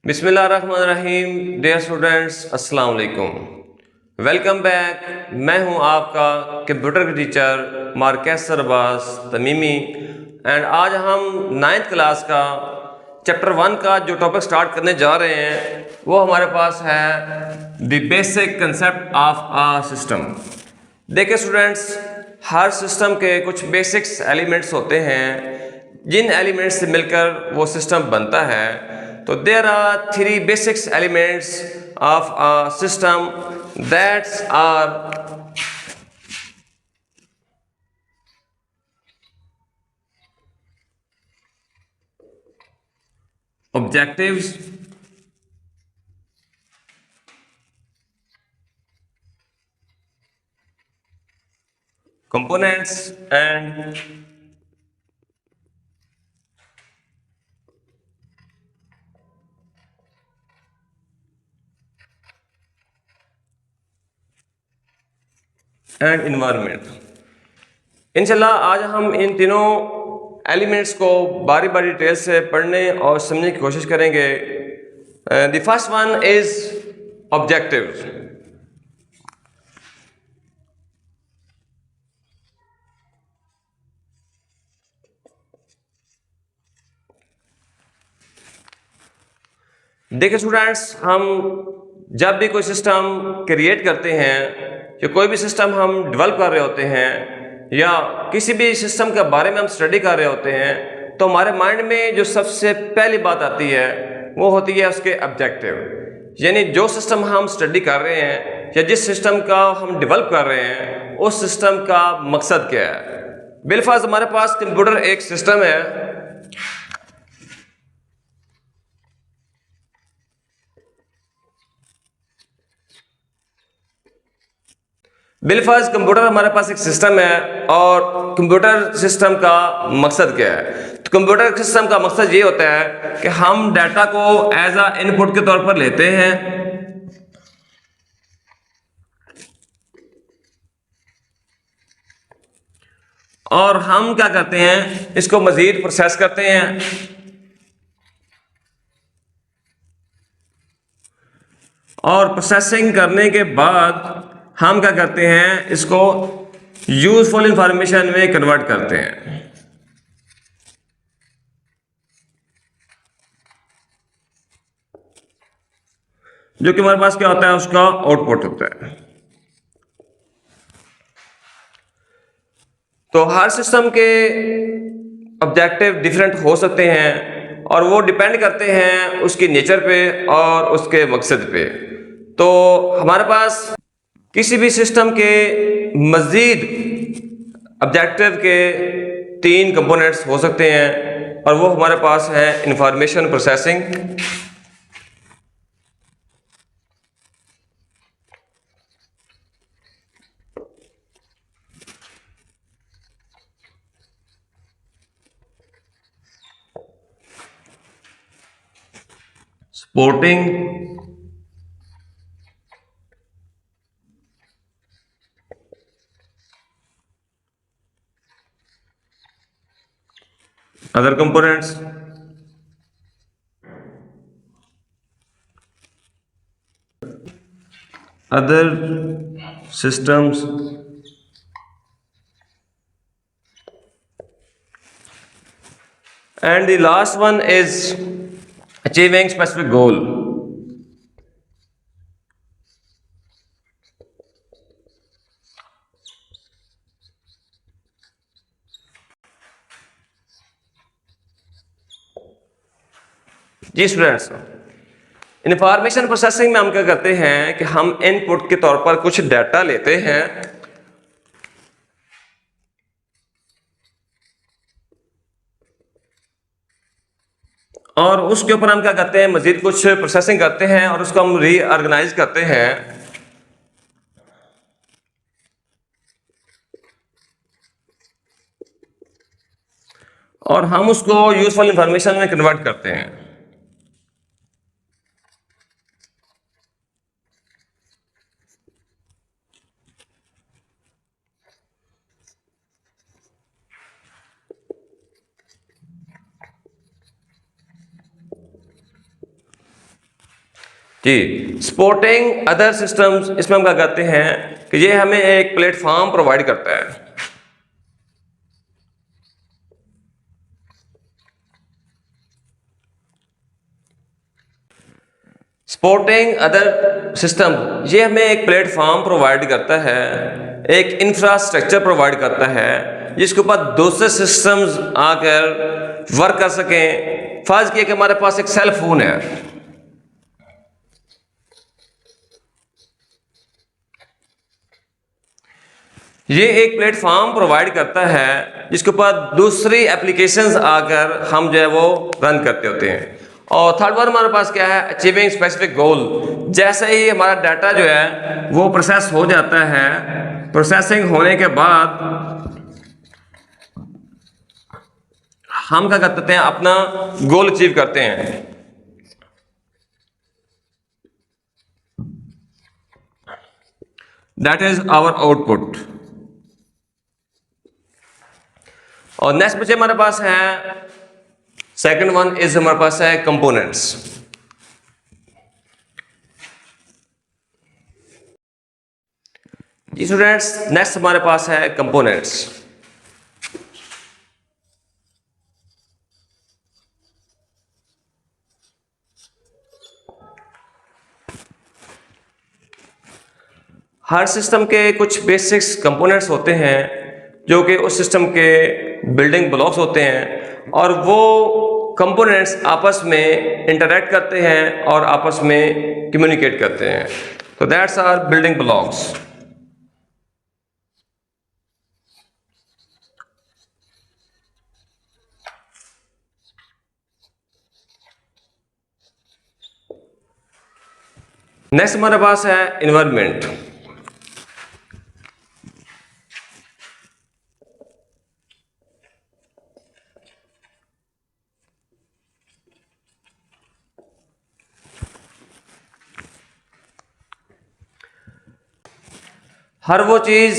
बिस्मिल्लाहिर्रहमानिर्रहीम। Dear students, अस्सलाम वालेकुम। Welcome back. मैं हूं आपका कंप्यूटर के टीचर मार्केस सरबाज तमीमी एंड आज हम 9th क्लास का चैप्टर 1 का जो टॉपिक स्टार्ट करने जा रहे हैं वो हमारे पास है the basic concept of a system. देखिए स्टूडेंट्स, हर सिस्टम के कुछ बेसिक्स एलिमेंट्स होते हैं जिन एलिमेंट्स से मिलकर वो सिस्टम बनता है। तो there are 3 basics elements of a system that's are objectives, components and environment। इंशाल्लाह आज हम इन तीनों एलिमेंट्स को बारी बारी डिटेल से पढ़ने और समझने की कोशिश करेंगे। The first one is objective. देखिए स्टूडेंट्स, हम जब भी कोई सिस्टम क्रिएट करते हैं या कोई भी सिस्टम हम डेवलप कर रहे होते हैं या किसी भी सिस्टम के बारे में हम स्टडी कर रहे होते हैं तो हमारे माइंड में जो सबसे पहली बात आती है वो होती है उसके ऑब्जेक्टिव, यानी जो सिस्टम हम स्टडी कर रहे हैं या जिस सिस्टम का हम डेवलप कर रहे हैं उस सिस्टम का मकसद क्या है। बिलफर्ज हमारे पास कंप्यूटर एक सिस्टम है। बिलफर्ज कंप्यूटर हमारे पास एक सिस्टम है और कंप्यूटर सिस्टम का मकसद क्या है। तो कंप्यूटर सिस्टम का मकसद ये होता है कि हम डाटा को एज अ इनपुट के तौर पर लेते हैं और हम क्या करते हैं, इसको मजीद प्रोसेस करते हैं और प्रोसेसिंग करने के बाद हम क्या करते हैं, इसको यूजफुल इंफॉर्मेशन में कन्वर्ट करते हैं जो कि हमारे पास क्या होता है, उसका आउटपुट होता है। तो हर सिस्टम के ऑब्जेक्टिव डिफरेंट हो सकते हैं और वो डिपेंड करते हैं उसकी नेचर पे और उसके मकसद पे। तो हमारे पास किसी भी सिस्टम के मजीद ऑब्जेक्टिव के 3 कंपोनेंट्स हो सकते हैं और वो हमारे पास है information processing, supporting other components। other systems and the last one is achieving specific goal। जी स्टूडेंट्स, इंफॉर्मेशन प्रोसेसिंग में हम क्या करते हैं कि हम इनपुट के तौर पर कुछ डाटा लेते हैं और उसके ऊपर हम क्या करते हैं, मजीद कुछ प्रोसेसिंग करते हैं और उसको हम रीऑर्गेनाइज करते हैं और हम उसको यूजफुल इंफॉर्मेशन में कन्वर्ट करते हैं। जी, सपोर्टिंग अदर सिस्टम्स, इसमें हम क्या करते हैं कि ये हमें एक प्लेटफॉर्म प्रोवाइड करता है। सपोर्टिंग अदर सिस्टम, ये हमें एक प्लेटफॉर्म प्रोवाइड करता है, एक इंफ्रास्ट्रक्चर प्रोवाइड करता है जिसके ऊपर दूसरे सिस्टम्स आकर वर्क कर सकें। फर्ज किया कि हमारे पास एक सेल फोन है, ये एक प्लेटफॉर्म प्रोवाइड करता है जिसके ऊपर दूसरी एप्लीकेशंस आकर हम जो है वो रन करते होते हैं। और थर्ड वन हमारे पास क्या है, अचीविंग स्पेसिफिक गोल। जैसे ही हमारा डाटा जो है वो प्रोसेस हो जाता है, प्रोसेसिंग होने के बाद हम क्या करते हैं, अपना गोल अचीव करते हैं। That is our output. और नेक्स्ट बचे हमारे पास है, सेकंड वन इज हमारे पास है कंपोनेंट्स। जी स्टूडेंट्स, नेक्स्ट हमारे पास है कंपोनेंट्स। हर सिस्टम के कुछ बेसिक्स कंपोनेंट्स होते हैं जो कि उस सिस्टम के बिल्डिंग ब्लॉक्स होते हैं, और वो कंपोनेंट्स आपस में इंटरैक्ट करते हैं और आपस में कम्युनिकेट करते हैं। तो that's are building blocks. Next हमारे पास है इन्वायरमेंट। हर वो चीज़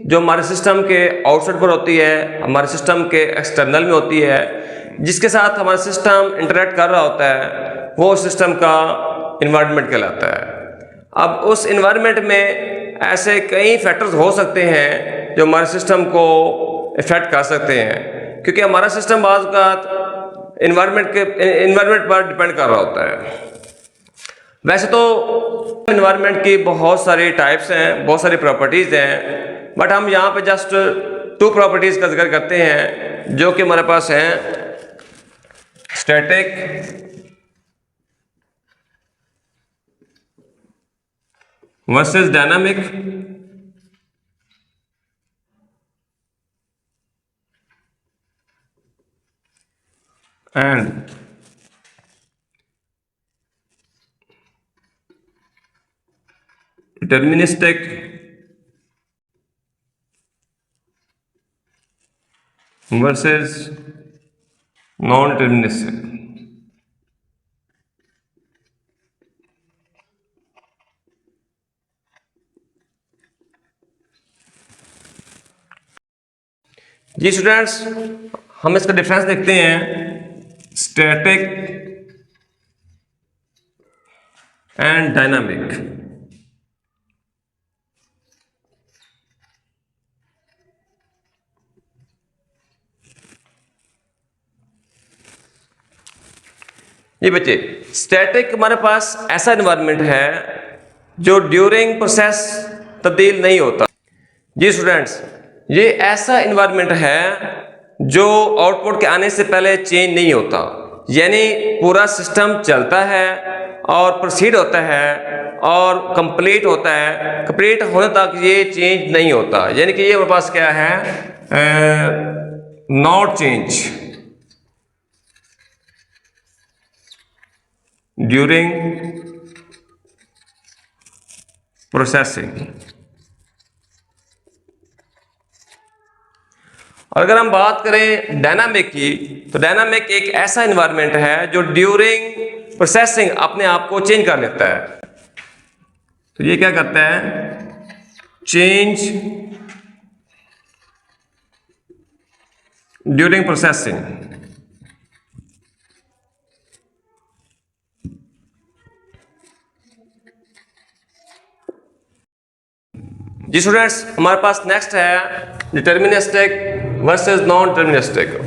जो हमारे सिस्टम के आउटसाइड पर होती है, हमारे सिस्टम के एक्सटर्नल में होती है, जिसके साथ हमारा सिस्टम इंटरेक्ट कर रहा होता है, वो सिस्टम का इन्वायरमेंट कहलाता है। अब उस इन्वायरमेंट में ऐसे कई फैक्टर्स हो सकते हैं जो हमारे सिस्टम को इफेक्ट कर सकते हैं, क्योंकि हमारा सिस्टम बाज़ औक़ात इन्वायरमेंट पर डिपेंड कर रहा होता है। वैसे तो इन्वायरमेंट की बहुत सारी टाइप्स हैं, बहुत सारी प्रॉपर्टीज़ हैं, बट हम यहाँ पे जस्ट 2 प्रॉपर्टीज़ का जिक्र करते हैं जो कि हमारे पास हैं, static versus dynamic and deterministic versus non deterministic. जी स्टूडेंट्स, हम इसका डिफरेंस देखते हैं, स्टैटिक एंड डायनामिक। ये बच्चे, स्टैटिक हमारे पास ऐसा एनवायरनमेंट है जो ड्यूरिंग प्रोसेस तब्दील नहीं होता। जी स्टूडेंट्स, ये ऐसा एनवायरनमेंट है जो आउटपुट के आने से पहले चेंज नहीं होता, यानी पूरा सिस्टम चलता है और प्रोसीड होता है और कंप्लीट होता है, कंप्लीट होने तक ये चेंज नहीं होता, यानी कि ये हमारे पास क्या है, नॉट चेंज ड्यूरिंग प्रोसेसिंग। और अगर हम बात करें डायनामिक की, तो डायनामिक एक ऐसा एनवायरनमेंट है जो ड्यूरिंग प्रोसेसिंग अपने आप को चेंज कर लेता है। तो ये क्या करता है, चेंज ड्यूरिंग प्रोसेसिंग। जी स्टूडेंट्स, हमारे पास नेक्स्ट है deterministic versus non deterministic.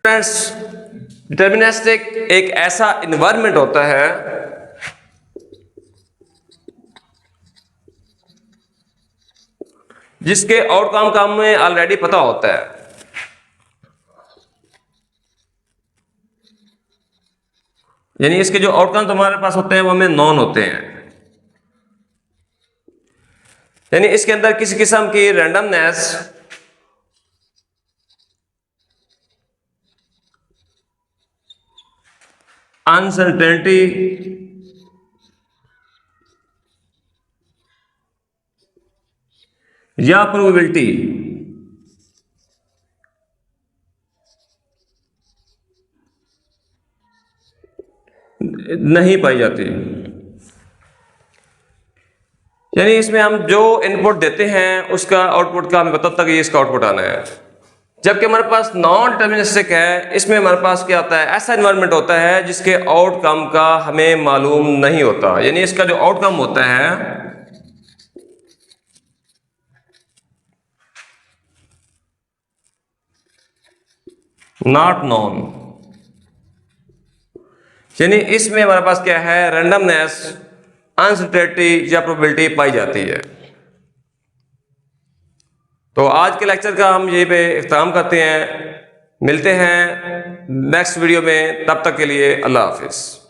Students, deterministic एक ऐसा इन्वायरमेंट होता है जिसके आउटकम का हमें ऑलरेडी पता होता है। यानी इसके जो आउटकम तुम्हारे पास होते हैं वो हमें नॉन होते हैं। यानी इसके अंदर किसी किस्म की रैंडमनेस अनसर्टेनिटी या प्रोबेबिलिटी नहीं पाई जाती। यानी इसमें हम जो इनपुट देते हैं उसका आउटपुट का हमें पता होता है कि इसका आउटपुट आना है। जबकि हमारे पास नॉन डिटर्मिनिस्टिक है, इसमें हमारे पास क्या होता है, ऐसा एनवायरनमेंट होता है जिसके आउटकम का हमें मालूम नहीं होता। यानी इसका जो आउटकम होता है नॉट नॉन। यानी इसमें हमारे पास क्या है, रैंडमनेस अनसर्टेनिटी या प्रोबेबिलिटी पाई जाती है। तो आज के लेक्चर का हम यहीं पे इख्तिताम करते हैं। मिलते हैं नेक्स्ट वीडियो में, तब तक के लिए अल्लाह हाफिज।